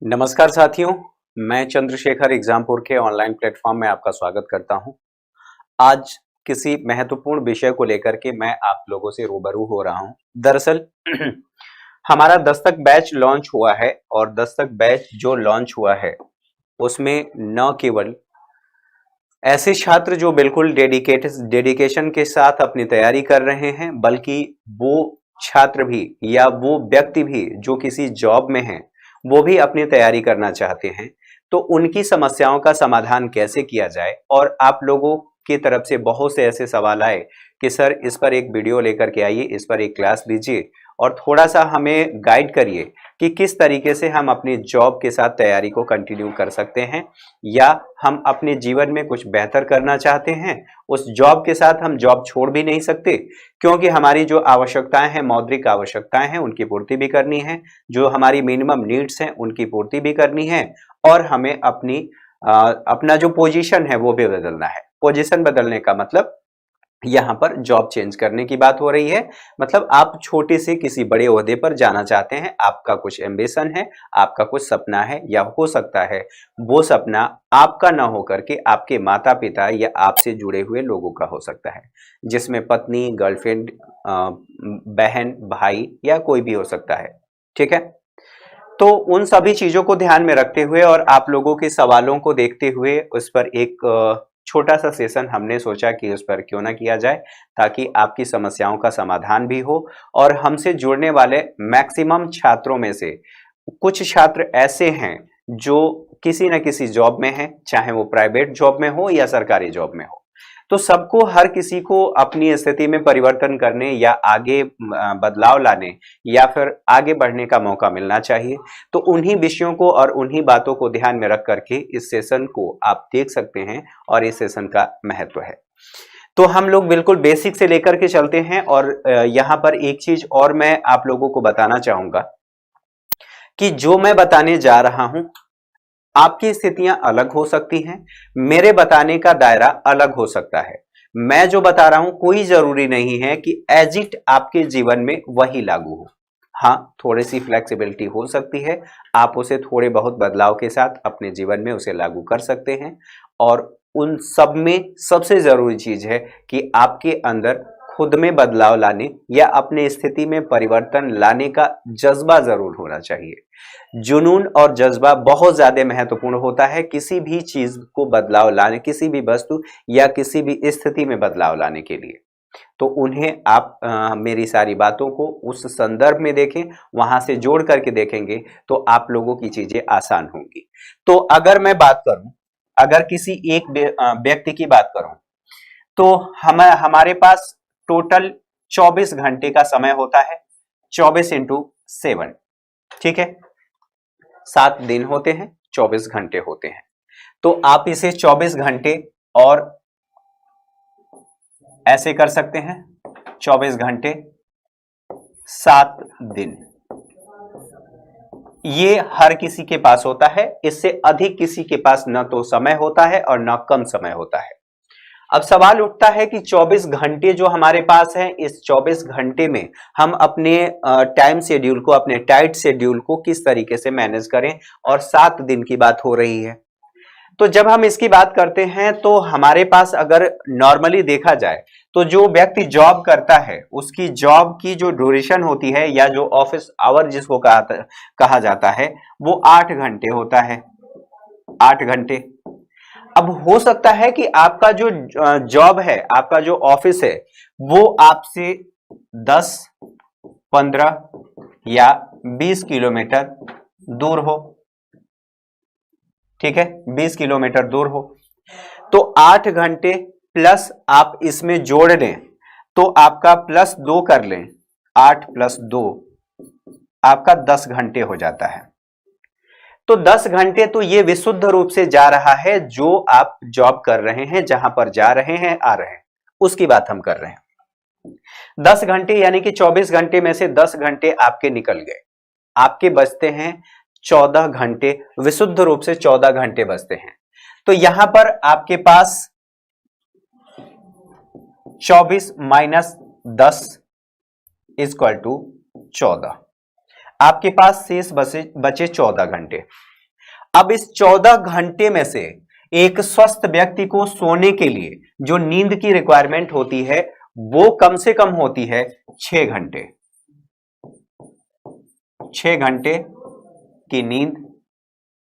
नमस्कार साथियों, मैं चंद्रशेखर एग्जामपुर के ऑनलाइन प्लेटफॉर्म में आपका स्वागत करता हूं। आज किसी महत्वपूर्ण विषय को लेकर के मैं आप लोगों से रूबरू हो रहा हूं। दरअसल हमारा दस्तक बैच लॉन्च हुआ है और दस्तक बैच जो लॉन्च हुआ है उसमें न केवल ऐसे छात्र जो बिल्कुल डेडिकेशन के साथ अपनी तैयारी कर रहे हैं, बल्कि वो छात्र भी या वो व्यक्ति भी जो किसी जॉब में हैं, वो भी अपनी तैयारी करना चाहते हैं। तो उनकी समस्याओं का समाधान कैसे किया जाए, और आप लोगों की तरफ से बहुत से ऐसे सवाल आए कि सर इस पर एक वीडियो लेकर के आइए, इस पर एक क्लास दीजिए और थोड़ा सा हमें गाइड करिए कि किस तरीके से हम अपनी जॉब के साथ तैयारी को कंटिन्यू कर सकते हैं, या हम अपने जीवन में कुछ बेहतर करना चाहते हैं, उस जॉब के साथ हम जॉब छोड़ भी नहीं सकते क्योंकि हमारी जो आवश्यकताएं हैं, मौद्रिक आवश्यकताएं हैं, उनकी पूर्ति भी करनी है, जो हमारी मिनिमम नीड्स हैं उनकी पूर्ति भी करनी है, और हमें अपना जो पोजीशन है वो भी बदलना है। पोजीशन बदलने का मतलब यहां पर जॉब चेंज करने की बात हो रही है। मतलब आप छोटे से किसी बड़े ओहदे पर जाना चाहते हैं, आपका कुछ एम्बिशन है, आपका कुछ सपना है, या हो सकता है वो सपना आपका ना होकर के आपके माता पिता या आपसे जुड़े हुए लोगों का हो सकता है, जिसमें पत्नी, गर्लफ्रेंड, बहन, भाई या कोई भी हो सकता है। ठीक है, तो उन सभी चीजों को ध्यान में रखते हुए और आप लोगों के सवालों को देखते हुए उस पर एक छोटा सा सेशन हमने सोचा कि उस पर क्यों ना किया जाए, ताकि आपकी समस्याओं का समाधान भी हो। और हमसे जुड़ने वाले मैक्सिमम छात्रों में से कुछ छात्र ऐसे हैं जो किसी न किसी जॉब में हैं, चाहे वो प्राइवेट जॉब में हो या सरकारी जॉब में हो। तो सबको, हर किसी को अपनी स्थिति में परिवर्तन करने या आगे बदलाव लाने या फिर आगे बढ़ने का मौका मिलना चाहिए। तो उन्हीं विषयों को और उन्हीं बातों को ध्यान में रख करके इस सेशन को आप देख सकते हैं और इस सेशन का महत्व है। तो हम लोग बिल्कुल बेसिक से लेकर के चलते हैं। और यहां पर एक चीज और मैं आप लोगों को बताना चाहूंगा कि जो मैं बताने जा रहा हूं, आपकी स्थितियां अलग हो सकती हैं, मेरे बताने का दायरा अलग हो सकता है। मैं जो बता रहा हूं कोई जरूरी नहीं है कि एज इट आपके जीवन में वही लागू हो। हाँ, थोड़ी सी फ्लेक्सिबिलिटी हो सकती है, आप उसे थोड़े बहुत बदलाव के साथ अपने जीवन में उसे लागू कर सकते हैं। और उन सब में सबसे जरूरी चीज है कि आपके अंदर खुद में बदलाव लाने या अपने स्थिति में परिवर्तन लाने का जज्बा जरूर होना चाहिए। जुनून और जज्बा बहुत ज्यादा महत्वपूर्ण होता है किसी भी चीज को बदलाव लाने, किसी भी वस्तु या किसी भी स्थिति में बदलाव लाने के लिए। तो उन्हें आप मेरी सारी बातों को उस संदर्भ में देखें, वहां से जोड़ करके देखेंगे तो आप लोगों की चीजें आसान होंगी। तो अगर मैं बात करूं, अगर किसी एक व्यक्ति की बात करूं, तो हमारे पास टोटल 24 घंटे का समय होता है, 24 इंटू 7। ठीक है, 7 दिन होते हैं, 24 घंटे होते हैं। तो आप इसे 24 घंटे और ऐसे कर सकते हैं, 24 घंटे 7 दिन। ये हर किसी के पास होता है, इससे अधिक किसी के पास न तो समय होता है और न कम समय होता है। अब सवाल उठता है कि 24 घंटे जो हमारे पास है, इस 24 घंटे में हम अपने टाइम शेड्यूल को, अपने टाइट शेड्यूल को किस तरीके से मैनेज करें। और 7 दिन की बात हो रही है, तो जब हम इसकी बात करते हैं तो हमारे पास अगर नॉर्मली देखा जाए तो जो व्यक्ति जॉब करता है उसकी जॉब की जो ड्यूरेशन होती है या जो ऑफिस आवर जिसको कहा जाता है, वो 8 घंटे होता है, 8 घंटे। अब हो सकता है कि आपका जो जॉब है, आपका जो ऑफिस है, वो आपसे 10, 15 या 20 किलोमीटर दूर हो। ठीक है, 20 किलोमीटर दूर हो, तो 8 घंटे प्लस आप इसमें जोड़ लें तो आपका +2 कर लें, 8 + 2 आपका 10 घंटे हो जाता है। तो 10 घंटे तो ये विशुद्ध रूप से जा रहा है, जो आप जॉब कर रहे हैं, जहां पर जा रहे हैं, आ रहे हैं, उसकी बात हम कर रहे हैं। 10 घंटे यानी कि 24 घंटे में से 10 घंटे आपके निकल गए, आपके बचते हैं 14 घंटे, विशुद्ध रूप से 14 घंटे बचते हैं। तो यहां पर आपके पास 24 - 10 = 14। आपके पास शेष बचे 14 घंटे। अब इस 14 घंटे में से एक स्वस्थ व्यक्ति को सोने के लिए जो नींद की रिक्वायरमेंट होती है वो कम से कम होती है 6 घंटे। 6 घंटे की नींद,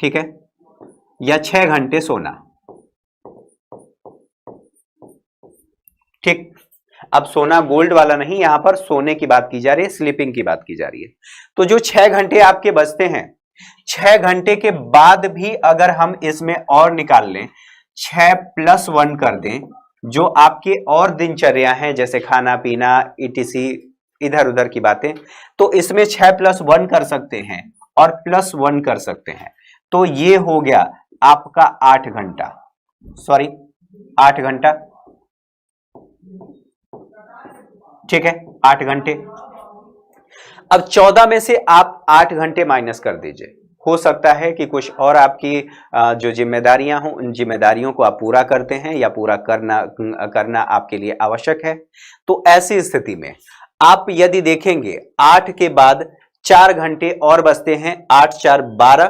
ठीक है, या 6 घंटे सोना, ठीक। अब सोना गोल्ड वाला नहीं, यहां पर सोने की बात की जा रही है, स्लीपिंग की बात की जा रही है। तो जो 6 घंटे आपके बचते हैं, 6 घंटे के बाद भी अगर हम इसमें और निकाल लें, 6 + 1 कर दें, जो आपके और दिनचर्या हैं जैसे खाना पीना etc इधर उधर की बातें, तो इसमें 6 + 1 कर सकते हैं और +1 कर सकते हैं। तो ये हो गया आपका 8 घंटा, सॉरी 8 घंटा, ठीक है, 8 घंटे। अब 14 में से आप 8 घंटे माइनस कर दीजिए। हो सकता है कि कुछ और आपकी जो जिम्मेदारियां हों, उन जिम्मेदारियों को आप पूरा करते हैं या पूरा करना आपके लिए आवश्यक है। तो ऐसी स्थिति में आप यदि देखेंगे 8 के बाद 4 घंटे और बचते हैं, 8 × 4 = 12।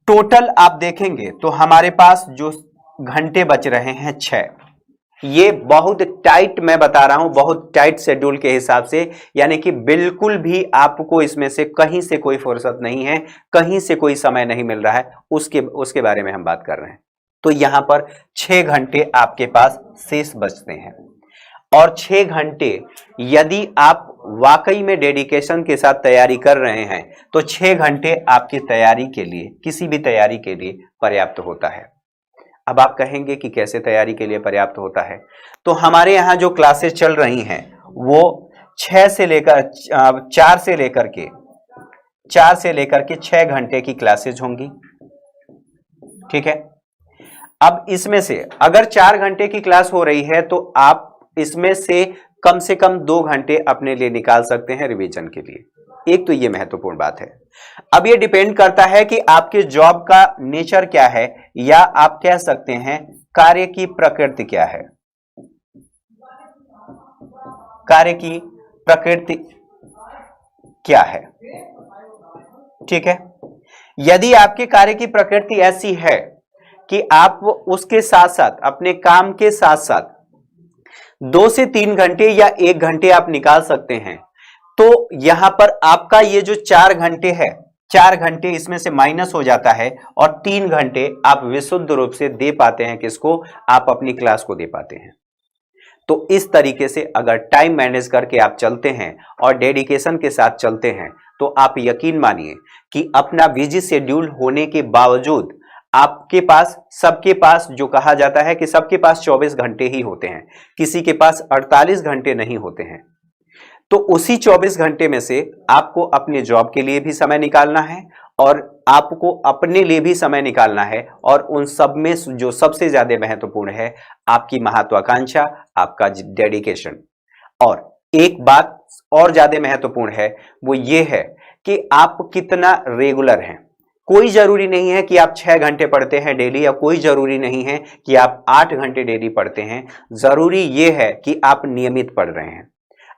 टोटल आप देखेंगे तो हमारे पास जो घंटे बच रहे हैं 6। ये बहुत टाइट, मैं बता रहा हूं, बहुत टाइट शेड्यूल के हिसाब से, यानी कि बिल्कुल भी आपको इसमें से कहीं से कोई फुर्सत नहीं है, कहीं से कोई समय नहीं मिल रहा है, उसके बारे में हम बात कर रहे हैं। तो यहां पर 6 घंटे आपके पास शेष बचते हैं। और 6 घंटे यदि आप वाकई में डेडिकेशन के साथ तैयारी कर रहे हैं तो 6 घंटे आपकी तैयारी के लिए, किसी भी तैयारी के लिए पर्याप्त होता है। अब आप कहेंगे कि कैसे तैयारी के लिए पर्याप्त होता है? तो हमारे यहाँ जो क्लासेस चल रही हैं वो 4 से लेकर के 6 घंटे की क्लासेज होंगी, ठीक है। अब इसमें से अगर 4 घंटे की क्लास हो रही है तो आप इसमें से कम 2 घंटे अपने लिए निकाल सकते हैं रिवीजन के लिए। एक तो ये महत्वपूर्ण बात है। अब ये डिपेंड करता है कि आपके जॉब का नेचर क्या है, या आप कह सकते हैं कार्य की प्रकृति क्या है। कार्य की प्रकृति क्या है, ठीक है। यदि आपके कार्य की प्रकृति ऐसी है कि आप उसके साथ साथ, अपने काम के साथ साथ 2 से 3 घंटे या 1 घंटे आप निकाल सकते हैं, तो यहां पर आपका ये जो 4 घंटे है, 4 घंटे इसमें से माइनस हो जाता है और 3 घंटे आप विशुद्ध रूप से दे पाते हैं। किसको? आप अपनी क्लास को दे पाते हैं। तो इस तरीके से अगर टाइम मैनेज करके आप चलते हैं और डेडिकेशन के साथ चलते हैं तो आप यकीन मानिए कि अपना बिजी शेड्यूल होने के बावजूद आपके पास, सबके पास, जो कहा जाता है कि सबके पास 24 घंटे ही होते हैं, किसी के पास 48 घंटे नहीं होते हैं। तो उसी 24 घंटे में से आपको अपने जॉब के लिए भी समय निकालना है और आपको अपने लिए भी समय निकालना है, और उन सब में जो सबसे ज्यादा महत्वपूर्ण है आपकी महत्वाकांक्षा, आपका डेडिकेशन। और एक बात और ज्यादा महत्वपूर्ण है, वो ये है कि आप कितना रेगुलर हैं। कोई जरूरी नहीं है कि आप 6 घंटे पढ़ते हैं डेली, या कोई जरूरी नहीं है कि आप 8 घंटे डेली पढ़ते हैं। जरूरी ये है कि आप नियमित पढ़ रहे हैं।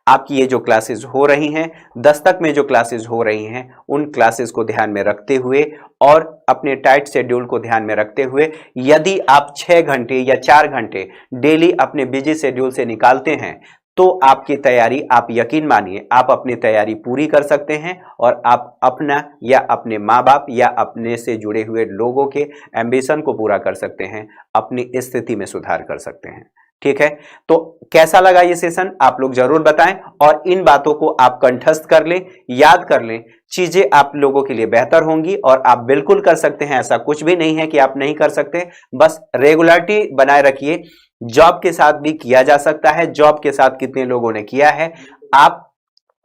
आपकी ये जो क्लासेस हो रही हैं, दस्तक में जो क्लासेस हो रही हैं, उन क्लासेस को ध्यान में रखते हुए और अपने टाइट शेड्यूल को ध्यान में रखते हुए यदि आप 6 घंटे या 4 घंटे डेली अपने बिजी शेड्यूल से निकालते हैं तो आपकी तैयारी, आप यकीन मानिए, आप अपनी तैयारी पूरी कर सकते हैं और आप अपना या अपने माँ बाप या अपने से जुड़े हुए लोगों के एम्बिशन को पूरा कर सकते हैं, अपनी स्थिति में सुधार कर सकते हैं। ठीक है, तो कैसा लगा ये सेशन आप लोग जरूर बताएं, और इन बातों को आप कंठस्थ कर लें, याद कर लें, चीजें आप लोगों के लिए बेहतर होंगी और आप बिल्कुल कर सकते हैं। ऐसा कुछ भी नहीं है कि आप नहीं कर सकते, बस रेगुलरिटी बनाए रखिए। जॉब के साथ भी किया जा सकता है। जॉब के साथ कितने लोगों ने किया है, आप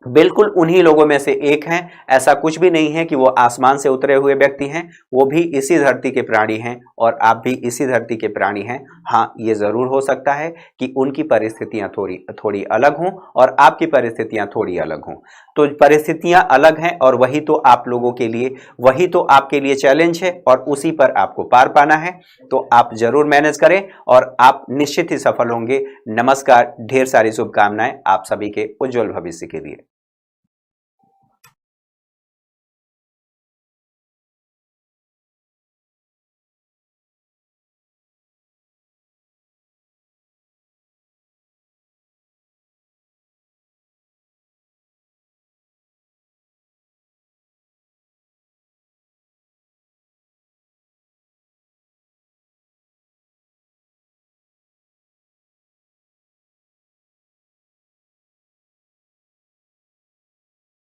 बिल्कुल उन्हीं लोगों में से एक हैं। ऐसा कुछ भी नहीं है कि वो आसमान से उतरे हुए व्यक्ति हैं, वो भी इसी धरती के प्राणी हैं और आप भी इसी धरती के प्राणी हैं। हाँ, ये जरूर हो सकता है कि उनकी परिस्थितियां थोड़ी अलग हों और आपकी परिस्थितियां थोड़ी अलग हों। तो परिस्थितियां अलग हैं और वही तो आप लोगों के लिए, वही तो आपके लिए चैलेंज है और उसी पर आपको पार पाना है। तो आप जरूर मैनेज करें और आप निश्चित ही सफल होंगे। नमस्कार, ढेर सारी शुभकामनाएं आप सभी के उज्जवल भविष्य के लिए।